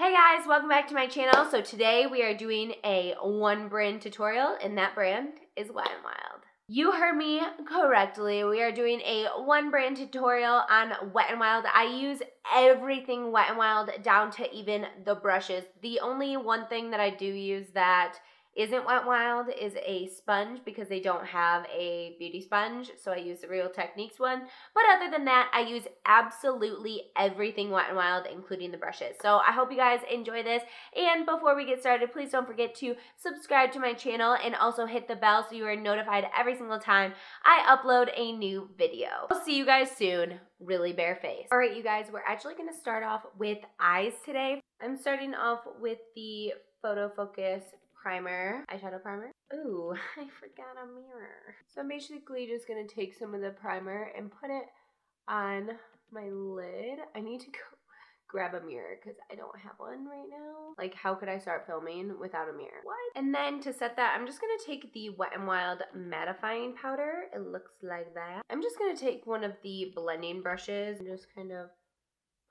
Hey guys, welcome back to my channel. So today we are doing a one brand tutorial, and that brand is Wet n Wild. You heard me correctly. We are doing a one brand tutorial on Wet n Wild. I use everything Wet n Wild down to even the brushes. The only one thing that I do use that isn't Wet n Wild is a sponge, because they don't have a beauty sponge, so I use the Real Techniques one. But other than that, I use absolutely everything Wet n Wild, including the brushes. So I hope you guys enjoy this, and before we get started, please don't forget to subscribe to my channel and also hit the bell so you are notified every single time I upload a new video. I'll see you guys soon, really bare face. Alright you guys, we're actually going to start off with eyes today. I'm starting off with the Photo Focus primer, eyeshadow primer. Ooh, I forgot a mirror. So I'm basically just gonna take some of the primer and put it on my lid. I need to go grab a mirror because I don't have one right now. Like, how could I start filming without a mirror? What? And then to set that, I'm just gonna take the Wet n Wild Mattifying Powder. It looks like that. I'm just gonna take one of the blending brushes and just kind of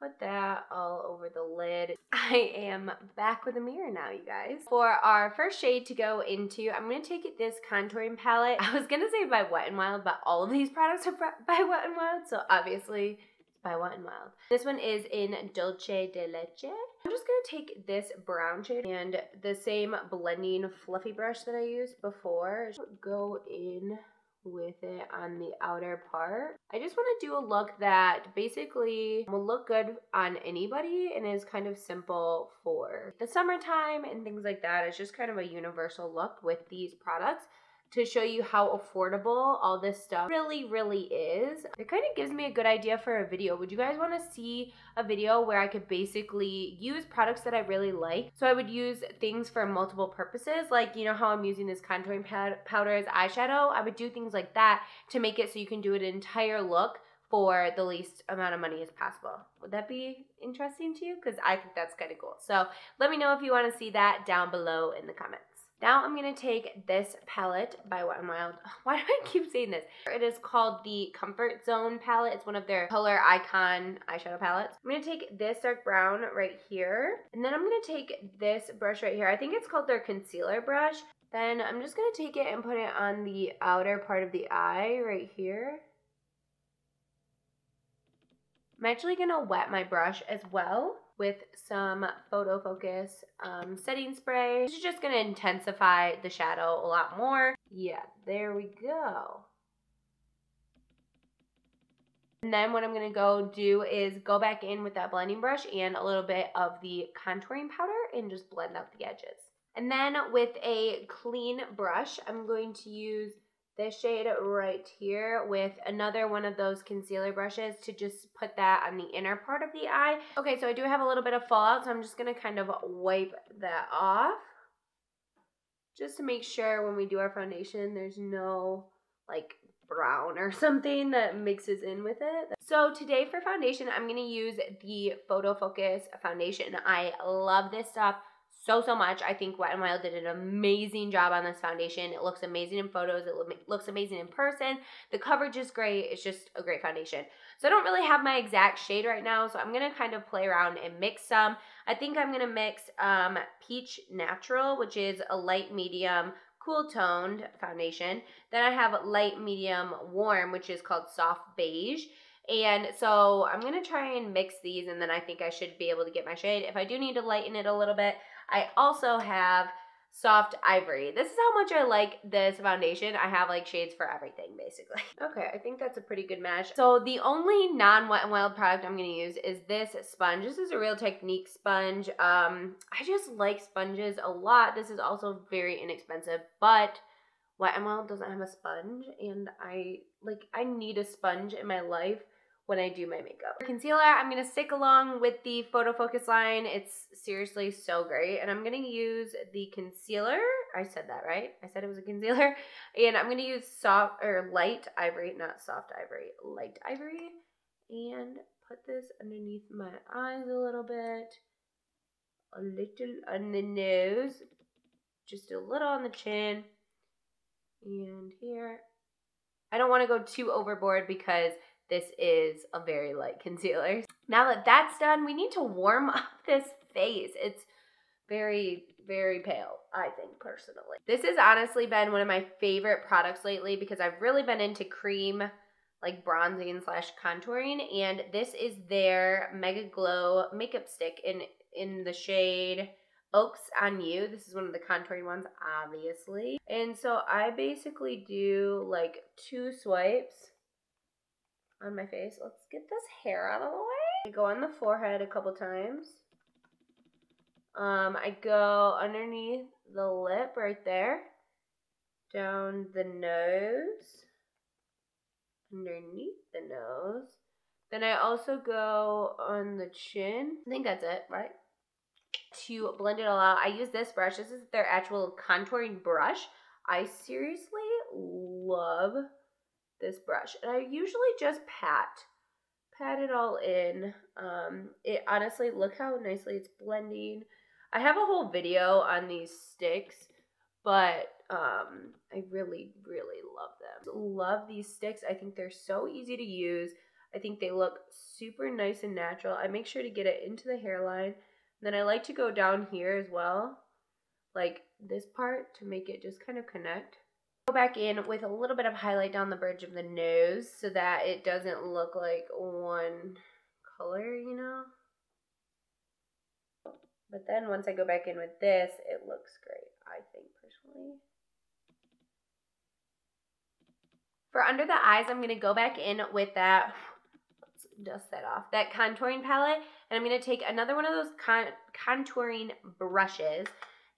put that all over the lid. I am back with a mirror now, you guys. For our first shade to go into, I'm going to take this contouring palette. I was going to say by Wet n Wild, but all of these products are by Wet n Wild, so obviously it's by Wet n Wild. This one is in Dulce de Leche. I'm just going to take this brown shade and the same blending fluffy brush that I used before. Go in with it on the outer part. I just want to do a look that basically will look good on anybody and is kind of simple for the summertime and things like that. It's just kind of a universal look with these products to show you how affordable all this stuff really is. It kind of gives me a good idea for a video. Would you guys want to see a video where I could basically use products that I really like? So I would use things for multiple purposes, like, you know how I'm using this contouring powder as eyeshadow? I would do things like that to make it so you can do an entire look for the least amount of money as possible. Would that be interesting to you? Because I think that's kind of cool. So let me know if you want to see that down below in the comments. Now I'm going to take this palette by Wet n Wild. Why do I keep saying this? It is called the Comfort Zone palette. It's one of their color icon eyeshadow palettes. I'm going to take this dark brown right here. And then I'm going to take this brush right here. I think it's called their concealer brush. Then I'm just going to take it and put it on the outer part of the eye right here. I'm actually going to wet my brush as well with some Photo Focus setting spray. This is just going to intensify the shadow a lot more. Yeah, there we go. And then what I'm going to go do is go back in with that blending brush and a little bit of the contouring powder and just blend out the edges. And then with a clean brush, I'm going to use this shade right here with another one of those concealer brushes to just put that on the inner part of the eye. Okay, so I do have a little bit of fallout, so I'm just going to kind of wipe that off just to make sure when we do our foundation there's no like brown or something that mixes in with it. So today for foundation, I'm going to use the Photo Focus foundation. I love this stuff so much. I think Wet n Wild did an amazing job on this foundation. It looks amazing in photos. It looks amazing in person. The coverage is great. It's just a great foundation. So I don't really have my exact shade right now, so I'm going to kind of play around and mix some. I think I'm going to mix Peach Natural, which is a light medium cool toned foundation. Then I have light medium warm, which is called Soft Beige. And so I'm going to try and mix these, and then I think I should be able to get my shade. If I do need to lighten it a little bit, I also have Soft Ivory. This is how much I like this foundation. I have like shades for everything, basically. Okay, I think that's a pretty good match. So the only non-Wet n Wild product I'm going to use is this sponge. This is a Real Techniques sponge. I just like sponges a lot. This is also very inexpensive, but Wet n Wild doesn't have a sponge, and I need a sponge in my life when I do my makeup. For concealer, I'm going to stick along with the Photo Focus line. It's seriously so great. And I'm going to use the concealer. I said that right. I said it was a concealer. And I'm going to use light ivory, not soft ivory, light ivory. And put this underneath my eyes a little bit. A little on the nose. Just a little on the chin. And here. I don't want to go too overboard because this is a very light concealer. Now that that's done, we need to warm up this face. It's very, very pale, I think, personally. This has honestly been one of my favorite products lately because I've really been into cream, like bronzing slash contouring, and this is their MegaGlo makeup stick in the shade Oaks on You. This is one of the contouring ones, obviously. And so I basically do like 2 swipes on my face. Let's get this hair out of the way. I go on the forehead a couple times. I go underneath the lip right there, down the nose, underneath the nose. Then I also go on the chin. I think that's it, right? To blend it all out, I use this brush. This is their actual contouring brush. I seriously love this brush. And I usually just pat it all in. It honestly, look how nicely it's blending. I have a whole video on these sticks, but I really, really love them. Love these sticks. I think they're so easy to use. I think they look super nice and natural. I make sure to get it into the hairline. Then I like to go down here as well, like this part, to make it just kind of connect. Go back in with a little bit of highlight down the bridge of the nose so that it doesn't look like one color, you know? But then once I go back in with this, it looks great, I think, personally. For under the eyes, I'm going to go back in with that, let's dust that off, that contouring palette. And I'm going to take another one of those contouring brushes.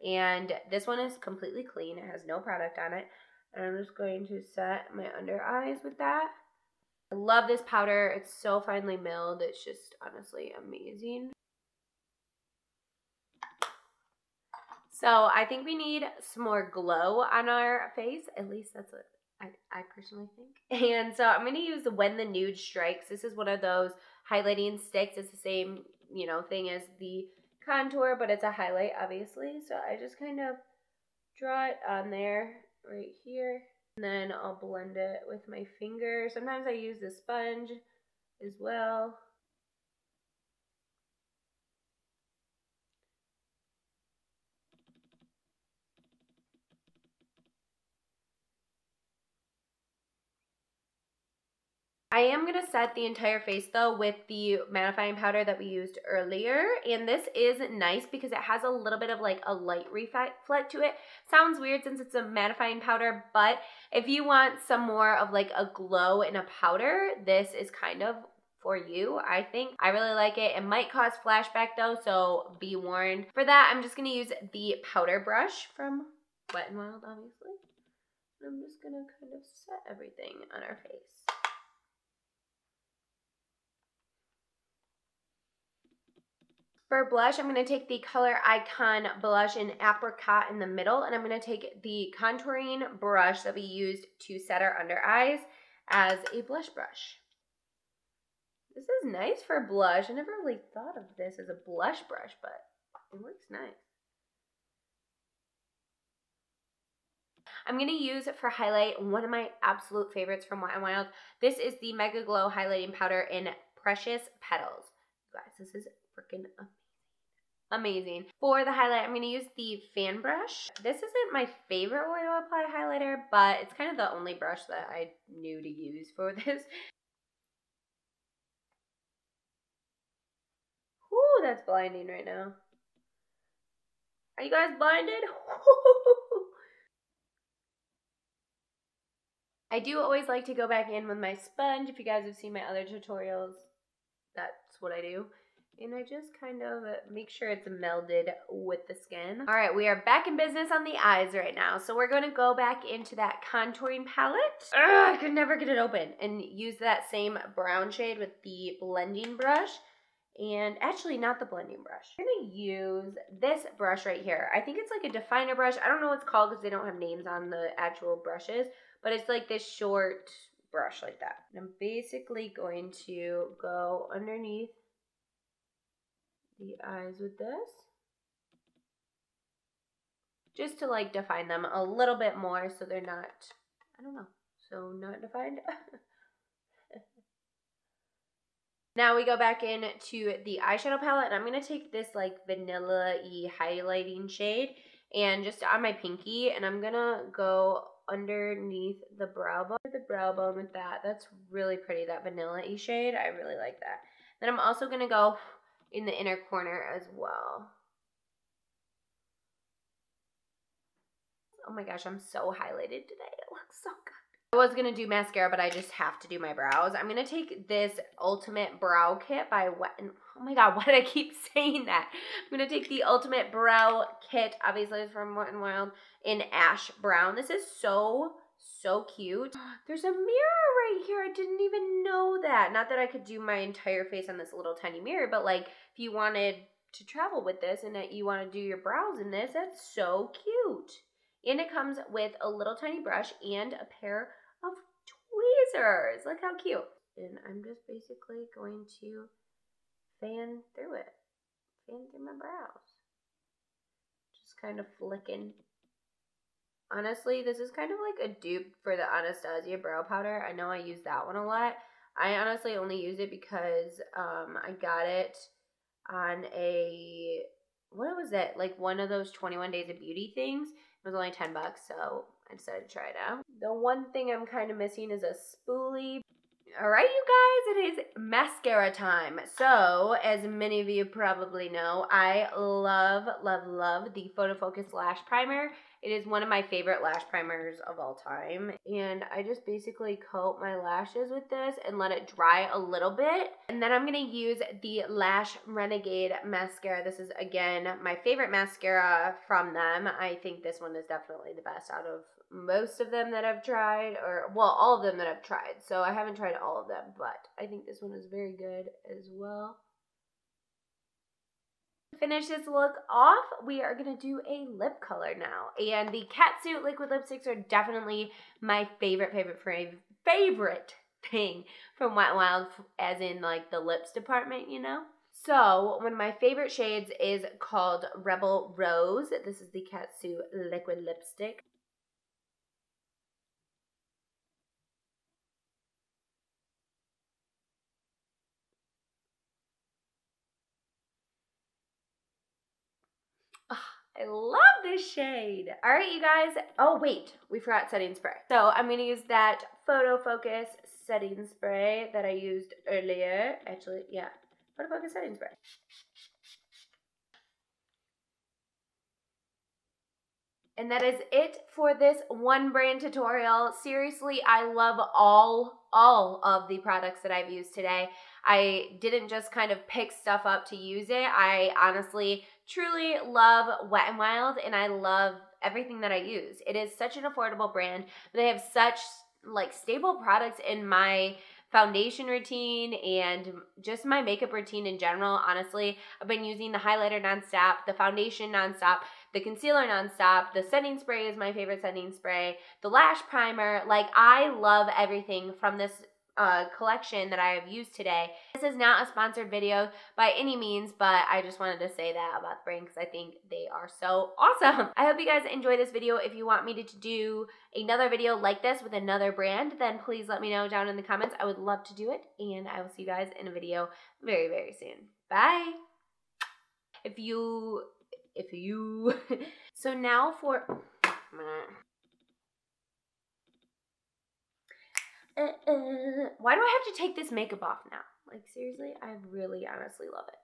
And this one is completely clean. It has no product on it. And I'm just going to set my under eyes with that. I love this powder. It's so finely milled. It's just honestly amazing. So I think we need some more glow on our face. At least that's what I personally think. And so I'm going to use the When the Nude Strikes. This is one of those highlighting sticks. It's the same, you know, thing as the contour, but it's a highlight, obviously. So I just kind of draw it on there, right here. And then I'll blend it with my finger. Sometimes I use the sponge as well. I am going to set the entire face though with the mattifying powder that we used earlier, and this is nice because it has a little bit of like a light reflect to it. Sounds weird since it's a mattifying powder, but if you want some more of like a glow in a powder, this is kind of for you, I think. I really like it. It might cause flashback though, so be warned. For that, I'm just going to use the powder brush from Wet n Wild, obviously. I'm just going to kind of set everything on our face. For blush, I'm going to take the Color Icon blush in Apricot in the middle, and I'm going to take the contouring brush that we used to set our under eyes as a blush brush. This is nice for blush. I never really thought of this as a blush brush, but it works nice. I'm going to use for highlight one of my absolute favorites from Wet n Wild. This is the MegaGlo highlighting powder in Precious Petals. You guys, this is freaking amazing. For the highlight, I'm going to use the fan brush. This isn't my favorite way to apply highlighter, but it's kind of the only brush that I knew to use for this. Whoo, that's blinding right now. Are you guys blinded? I do always like to go back in with my sponge. If you guys have seen my other tutorials, that's what I do. And I just kind of make sure it's melded with the skin. All right, we are back in business on the eyes right now. So we're going to go back into that contouring palette. I could never get it open. And use that same brown shade with the blending brush. And actually, not the blending brush. I'm going to use this brush right here. I think it's like a definer brush. I don't know what it's called because they don't have names on the actual brushes. But it's like this short brush like that. And I'm basically going to go underneath the eyes with this, just to like define them a little bit more so they're not, I don't know, so not defined. Now we go back into the eyeshadow palette, and I'm going to take this like vanilla-y highlighting shade and just on my pinky, and I'm going to go underneath the brow bone with that. That's really pretty, that vanilla-y shade. I really like that. Then I'm also going to go in the inner corner as well. Oh my gosh, I'm so highlighted today. It looks so good. I was going to do mascara, but I just have to do my brows. I'm going to take this Ultimate Brow Kit by Wet n Oh my god, why did I keep saying that? I'm going to take the Ultimate Brow Kit, obviously it's from Wet n Wild, in Ash Brown. This is so cute. There's a mirror right here. I didn't even know that. Not that I could do my entire face on this little tiny mirror, but like if you wanted to travel with this and that you want to do your brows in this, that's so cute. And it comes with a little tiny brush and a pair of tweezers. Look how cute. And I'm just basically going to fan through it. Fan through my brows. Just kind of flicking. Honestly, this is kind of like a dupe for the Anastasia brow powder. I know I use that one a lot. I honestly only use it because I got it on a, what was it? Like one of those 21 Days of Beauty things. It was only $10, so I decided to try it out. The one thing I'm kind of missing is a spoolie. All right, you guys, it is mascara time. So, as many of you probably know, I love the Photo Focus Lash Primer. It is one of my favorite lash primers of all time. And I just basically coat my lashes with this and let it dry a little bit. And then I'm going to use the Lash Renegade mascara. This is, again, my favorite mascara from them. I think this one is definitely the best out of most of them that I've tried. Or, well, all of them that I've tried. So I haven't tried all of them, but I think this one is very good as well. Finish this look off, we are going to do a lip color now. And the Catsuit liquid lipsticks are definitely my favorite thing from Wet n Wild, as in like the lips department, you know? So, one of my favorite shades is called Rebel Rose. This is the Catsuit liquid lipstick. I love this shade. All right, you guys. Oh, wait. We forgot setting spray. So I'm going to use that Photo Focus setting spray that I used earlier. Actually, yeah. Photo Focus setting spray. And that is it for this one brand tutorial. Seriously, I love all of the products that I've used today. I didn't just kind of pick stuff up to use it. I honestly, truly love Wet n Wild, and I love everything that I use. It is such an affordable brand. They have such like stable products in my foundation routine and just my makeup routine in general. Honestly, I've been using the highlighter nonstop, the foundation nonstop, the concealer nonstop, the setting spray is my favorite setting spray, the lash primer. Like, I love everything from this collection that I have used today. This is not a sponsored video by any means, but I just wanted to say that about the brand because I think they are so awesome. I hope you guys enjoy this video. If you want me to do another video like this with another brand, then please let me know down in the comments. I would love to do it, and I will see you guys in a video very, very soon. Bye! If you so now for why do I have to take this makeup off now? Like, seriously, I really honestly love it.